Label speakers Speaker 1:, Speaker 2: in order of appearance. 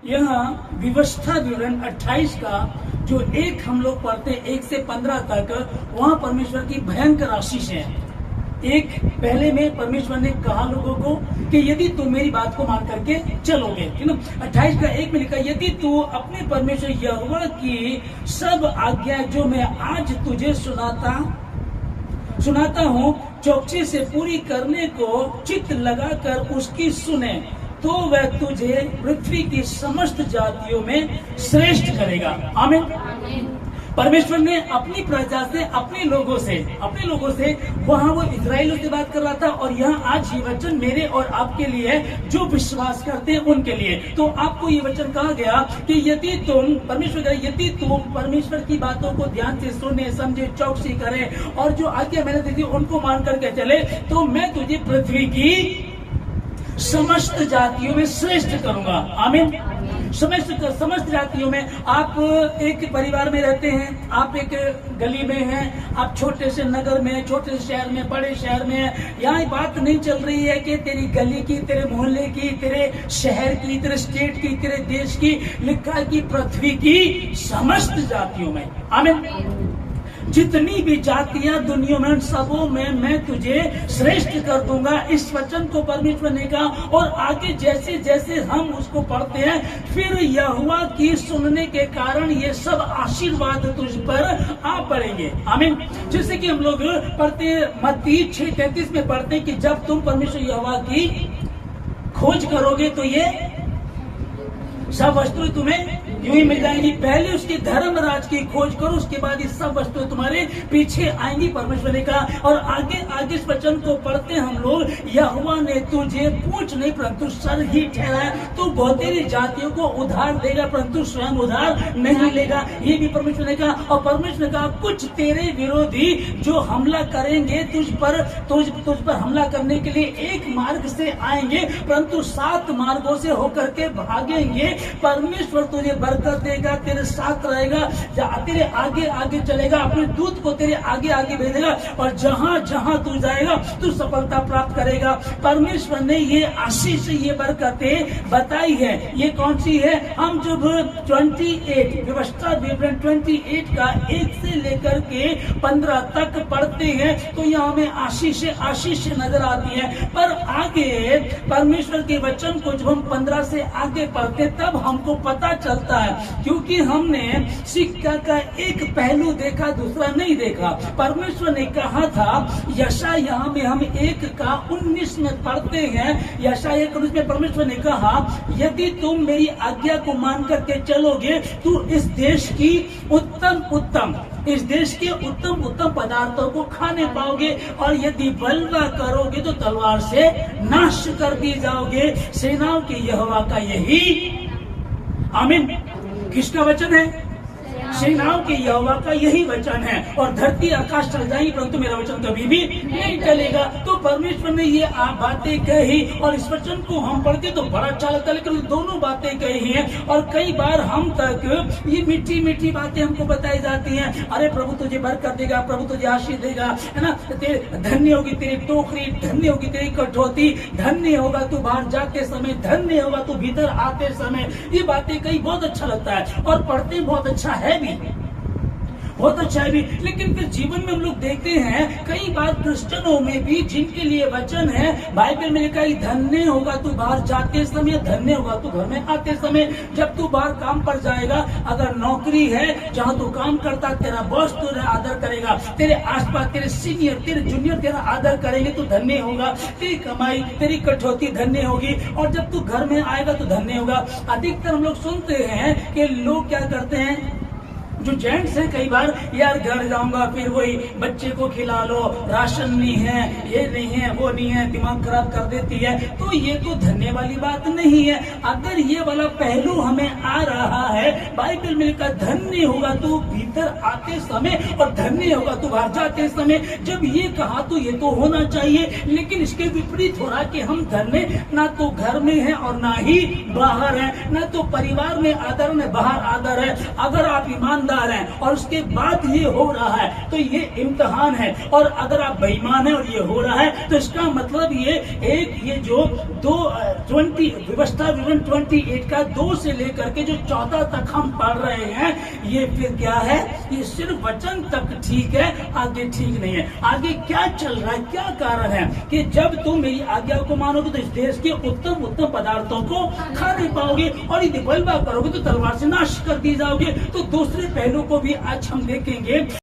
Speaker 1: यहाँ व्यवस्था विवरण 28 का जो एक हम लोग पढ़ते हैं 1 से 15 तक, वहाँ परमेश्वर की भयंकर आशीष है। एक पहले में परमेश्वर ने कहा लोगों को कि यदि तुम मेरी बात को मान करके चलोगे, है ना। 28 का 1 में लिखा, यदि तू अपने परमेश्वर यहोवा की सब आज्ञा जो मैं आज तुझे सुनाता हूँ चौकसी से पूरी करने को चित्त लगाकर उसकी सुने, तो वह तुझे पृथ्वी की समस्त जातियों में श्रेष्ठ करेगा। आमीन। परमेश्वर ने अपनी प्रजा से, अपने लोगों से वहाँ वो इस्राएलियों से बात कर रहा था, और यहाँ आज ये वचन मेरे और आपके लिए जो विश्वास करते हैं उनके लिए। तो आपको ये वचन कहा गया कि यदि तुम परमेश्वर की बातों को ध्यान से सुने, समझे, चौकसी करें और जो आज्ञा मैंने दी थी उनको मान करके चले, तो मैं तुझे पृथ्वी की समस्त जातियों में श्रेष्ठ करूंगा। आमीन। समस्त जातियों में। आप एक परिवार में रहते हैं, आप एक गली में हैं, आप छोटे से नगर में, छोटे से शहर में, बड़े शहर में हैं। यहाँ बात नहीं चल रही है कि तेरी गली की, तेरे मोहल्ले की, तेरे शहर की, तेरे स्टेट की, तेरे देश की, लिखा की पृथ्वी की समस्त जातियों में। आमीन। जितनी भी जातियां दुनिया में, सबों में मैं तुझे श्रेष्ठ कर दूंगा। इस वचन को परमेश्वर ने कहा, और आगे जैसे जैसे हम उसको पढ़ते हैं, फिर यहोवा की सुनने के कारण ये सब आशीर्वाद तुझ पर आ पड़ेंगे। आमीन। जैसे कि हम लोग पढ़ते मत्ती 6:33 में पढ़ते हैं कि जब तुम परमेश्वर यहोवा की खोज करोगे तो ये सब वस्तुएं तुम्हें यूं ही मिल जाएंगी। पहले उसके धर्म राज की खोज करो, उसके बाद ये सब वस्तुएं तुम्हारे पीछे आएंगी, परमेश्वर ने कहा। और आगे इस वचन को पढ़ते हम लोग, यहोवा ने तुझे पूंछ नहीं परंतु सर ही ठहराया। तो बहुत तेरी जातियों को उधार देगा परंतु स्वयं उधार नहीं लेगा, ये भी परमेश्वर ने कहा। और परमेश्वर ने कहा, कुछ तेरे विरोधी जो हमला करेंगे तुझ पर हमला करने के लिए एक मार्ग से आएंगे, परंतु 7 मार्गों से होकर के भागेंगे। परमेश्वर तुझे बरकत देगा, तेरे साथ रहेगा, तेरे आगे चलेगा, अपने दूत को तेरे आगे भेजेगा, और जहां जहां तू जाएगा तू सफलता प्राप्त करेगा। परमेश्वर ने ये आशीष, ये बरकतें बताई है। ये कौन सी है? हम जब 28 व्यवस्था विवरण 28 का 1 से लेकर के 15 तक पढ़ते हैं, तो यहाँ हमें आशीष नजर आती है। पर आगे परमेश्वर के वचन को जब हम 15 से आगे पढ़ते तब हमको पता चलता है, क्योंकि हमने सिक्का का एक पहलू देखा, दूसरा नहीं देखा। परमेश्वर ने कहा था, यशायाह में हम 1 का 19 में पढ़ते हैं, यशायाह 19 में परमेश्वर ने कहा, यदि तुम मेरी आज्ञा को मान करके चलोगे तो इस देश के उत्तम पदार्थों को खाने पाओगे, और यदि बलवा करोगे तो तलवार से नाश कर दिए जाओगे। सेनाओं के यहोवा का यही, आमीन। किसका वचन है? सेनाओं के यहोवा का यही वचन है। और धरती आकाश चल जाएंगे परंतु मेरा वचन कभी भी नहीं चलेगा। तो परमेश्वर ने ये बातें कही, और इस वचन को हम पढ़ते तो बड़ा अच्छा लगता है, लेकिन दोनों बातें कही हैं। और कई बार हम तक ये मीठी बातें हमको बताई जाती हैं, अरे प्रभु तुझे बरकत देगा, प्रभु तुझे आशीष देगा, है ना। धन्य होगी तेरी टोकरी, धन्य होगी तेरी कठौती, धन्य होगा तू बाहर जाते समय, धन्य होगा तू भीतर आते समय। ये बातें कई बहुत अच्छा लगता है, और पढ़ते बहुत अच्छा है भी, बहुत अच्छा है भी। लेकिन फिर जीवन में हम लोग देखते हैं कई बार क्रिश्चियनों में भी, जिनके लिए वचन है, बाइबल में लिखा है धन्य होगा तू बाहर जाते समय, धन्य होगा तू घर में आते समय। जब तू बाहर काम पर जाएगा, अगर नौकरी है जहाँ तू काम करता, तेरा बॉस तेरा आदर करेगा, तेरे आसपास तेरे सीनियर, तेरे जूनियर तेरा आदर करेंगे तो धन्य होगा। तेरी कमाई, तेरी कठौती धन्य होगी, और जब तू घर में आएगा तो धन्य होगा। अधिकतर हम लोग सुनते हैं कि लोग क्या करते हैं, जो जेंट्स है, कई बार यार घर जाऊंगा फिर वही बच्चे को खिला लो, राशन नहीं है, ये नहीं है, वो नहीं है, दिमाग खराब कर देती है। तो ये तो धन्य वाली बात नहीं है। अगर ये वाला पहलू हमें आ रहा है, बाइबल में लिखा धन्य होगा तू भीतर आते समय और धन्य होगा तू बाहर जाते समय। जब ये कहा तो ये तो होना चाहिए, लेकिन इसके विपरीत हो रहा कि हम धन्य ना तो घर में है और ना ही बाहर है, ना तो परिवार में आदर, न बाहर आदर है। अगर आप ईमान ईमानदार हैं और उसके बाद ये हो रहा है तो ये इम्तिहान है। और अगर आप बेईमान हैं और ये हो रहा है तो इसका मतलब ये जो 20 व्यवस्था विवरण 28 का 2 से लेकर के जो 14 तक हम पढ़ रहे हैं, ये फिर क्या है, ये सिर्फ वचन तक ठीक है, आगे ठीक नहीं है। आगे क्या चल रहा है, क्या कारण है कि जब तुम मेरी आज्ञा को मानोगे तो इस देश के उत्तम उत्तम पदार्थों को खा नहीं पाओगे और यदि बलवा करोगे तो तलवार से नाश कर दी जाओगे। तो दूसरे पहलू को भी आज हम देखेंगे।